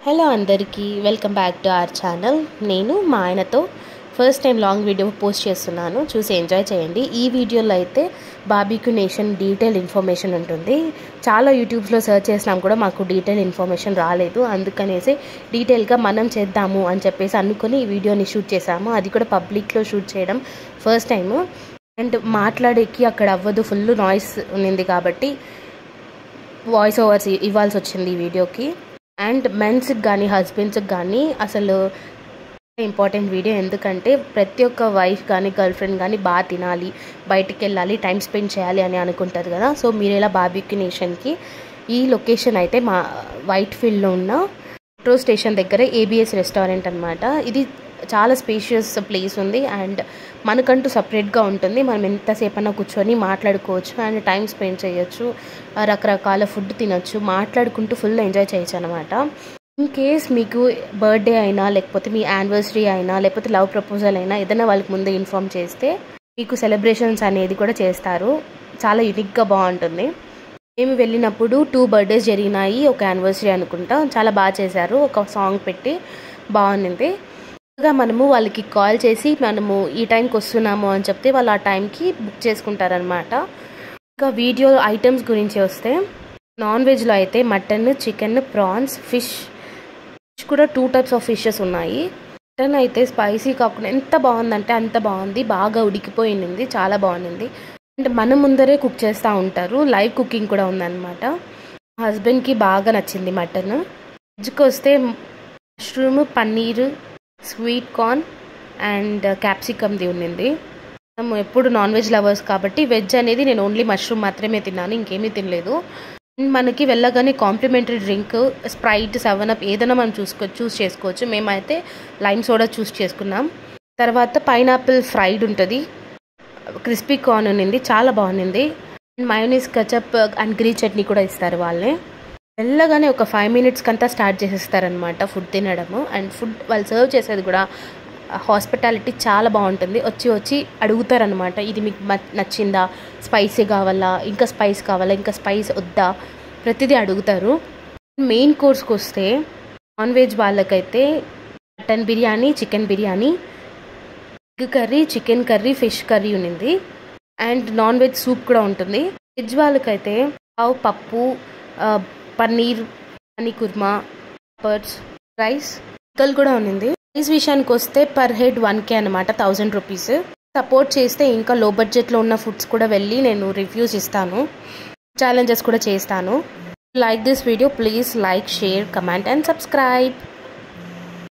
Hello అందరికీ welcome back to our channel. నేను మా ఆయనతో first time long video post చేస్తున్నాను, చూసి ఎంజాయ్ చేయండి. ఈ వీడియోలో అయితే బార్బిక్యూ నేషన్ డీటెయిల్ ఇన్ఫర్మేషన్ ఉంటుంది. చాలా యూట్యూబ్స్లో సెర్చ్ చేసినాం కూడా మాకు డీటెయిల్ ఇన్ఫర్మేషన్ రాలేదు. అందుకనేసి డీటెయిల్గా మనం చేద్దాము అని చెప్పేసి అనుకుని ఈ వీడియోని షూట్ చేసాము. అది కూడా పబ్లిక్లో షూట్ చేయడం ఫస్ట్ టైము. అండ్ మాట్లాడేకి అక్కడ అవ్వదు, ఫుల్ నాయిస్ ఉన్నింది కాబట్టి వాయిస్ ఓవర్స్ ఇవ్వాల్సి వచ్చింది ఈ వీడియోకి. అండ్ మెన్స్కి కానీ హస్బెండ్స్కి కానీ అసలు ఇంపార్టెంట్ వీడియో, ఎందుకంటే ప్రతి ఒక్క వైఫ్ కానీ గర్ల్ ఫ్రెండ్ కానీ బాగా తినాలి, బయటికి వెళ్ళాలి, టైం స్పెండ్ చేయాలి అని అనుకుంటారు కదా. సో మీరు ఇలా బార్బిక్యూ నేషన్కి ఈ లొకేషన్ అయితే మా వైట్ ఫీల్డ్లో ఉన్న మెట్రో స్టేషన్ దగ్గర ఏబిఎస్ రెస్టారెంట్ అనమాట. ఇది చాలా స్పేషియస్ ప్లేస్ ఉంది అండ్ మనకంటూ సపరేట్గా ఉంటుంది. మనం ఎంతసేపన్నా కూర్చొని మాట్లాడుకోవచ్చు అండ్ టైం స్పెండ్ చేయొచ్చు, రకరకాల ఫుడ్ తినొచ్చు, మాట్లాడుకుంటూ ఫుల్ ఎంజాయ్ చేయొచ్చు అనమాట. ఇన్ కేస్ మీకు బర్త్డే అయినా లేకపోతే మీ యానివర్సరీ అయినా లేకపోతే లవ్ ప్రపోజల్ అయినా ఏదైనా వాళ్ళకి ముందే ఇన్ఫామ్ చేస్తే మీకు సెలబ్రేషన్స్ అనేది కూడా చేస్తారు. చాలా యూనిక్గా బాగుంటుంది. మేము వెళ్ళినప్పుడు 2 బర్త్డేస్ జరిగినాయి, ఒక యానివర్సరీ అనుకుంటా. చాలా బాగా చేశారు, ఒక సాంగ్ పెట్టి బాగుంది. మనము వాళ్ళకి కాల్ చేసి మనము ఈ టైంకి వస్తున్నాము అని చెప్తే వాళ్ళు ఆ టైంకి బుక్ చేసుకుంటారనమాట. ఇంకా వీడియో ఐటమ్స్ గురించి వస్తే నాన్ వెజ్లో అయితే మటన్, చికెన్, ప్రాన్స్, ఫిష్ కూడా 2 టైప్స్ ఆఫ్ ఫిషెస్ ఉన్నాయి. మటన్ అయితే స్పైసీ కాకుండా ఎంత బాగుందంటే అంత బాగుంది, బాగా ఉడికిపోయింది, చాలా బాగుంది. అండ్ మన ముందరే కుక్ చేస్తూ ఉంటారు, లైవ్ కుకింగ్ కూడా ఉందన్నమాట. హస్బెండ్కి బాగా నచ్చింది మటన్. వెజ్కి వస్తే mushroom, paneer, sweet corn and క్యాప్సికమ్ది ఉన్నింది. మేము ఎప్పుడు నాన్ వెజ్ లవర్స్ కాబట్టి వెజ్ అనేది నేను ఓన్లీ మష్రూమ్ మాత్రమే తిన్నాను, ఇంకేమీ తినలేదు. మనకి వెళ్ళగానే కాంప్లిమెంటరీ డ్రింక్ స్ప్రైట్, 7up ఏదైనా మనం చూస్ చేసుకోవచ్చు. మేమైతే లైమ్ సోడా చూస్ చేసుకున్నాం. తర్వాత పైనాపిల్ ఫ్రైడ్ ఉంటుంది, క్రిస్పీ కార్న్ ఉన్నింది, చాలా బాగుంది. Mayonnaise, ketchup and green chutney కూడా ఇస్తారు వాళ్ళే. వెళ్ళగానే ఒక 5 minutes కంతా స్టార్ట్ చేసేస్తారనమాట ఫుడ్ తినడము. అండ్ ఫుడ్ వాళ్ళు సర్వ్ చేసేది కూడా హాస్పిటాలిటీ చాలా బాగుంటుంది. వచ్చి అడుగుతారనమాట, ఇది మీకు నచ్చిందా, స్పైసీ కావాలా, ఇంకా స్పైస్ కావాలా, ఇంకా స్పైస్ వద్దా, ప్రతిదీ అడుగుతారు. మెయిన్ కోర్స్కి వస్తే నాన్ వెజ్ వాళ్ళకైతే mutton biryani, chicken biryani, egg curry, chicken curry, fish curry ఉన్నింది. అండ్ నాన్ వెజ్ సూప్ కూడా ఉంటుంది. వెజ్ వాళ్ళకైతే పప్పు, పన్నీర్, పనీ కుర్మా, పర్స్, రైస్, పికల్ కూడా ఉన్నింది. ప్రైస్ విషయానికి వస్తే పర్ హెడ్ 1K అనమాట, 1000 రూపీస్. సపోర్ట్ చేస్తే ఇంకా లో బడ్జెట్లో ఉన్న ఫుడ్స్ కూడా వెళ్ళి నేను రివ్యూస్ ఇస్తాను, ఛాలెంజెస్ కూడా చేస్తాను. Like this video, please like, share, comment and subscribe.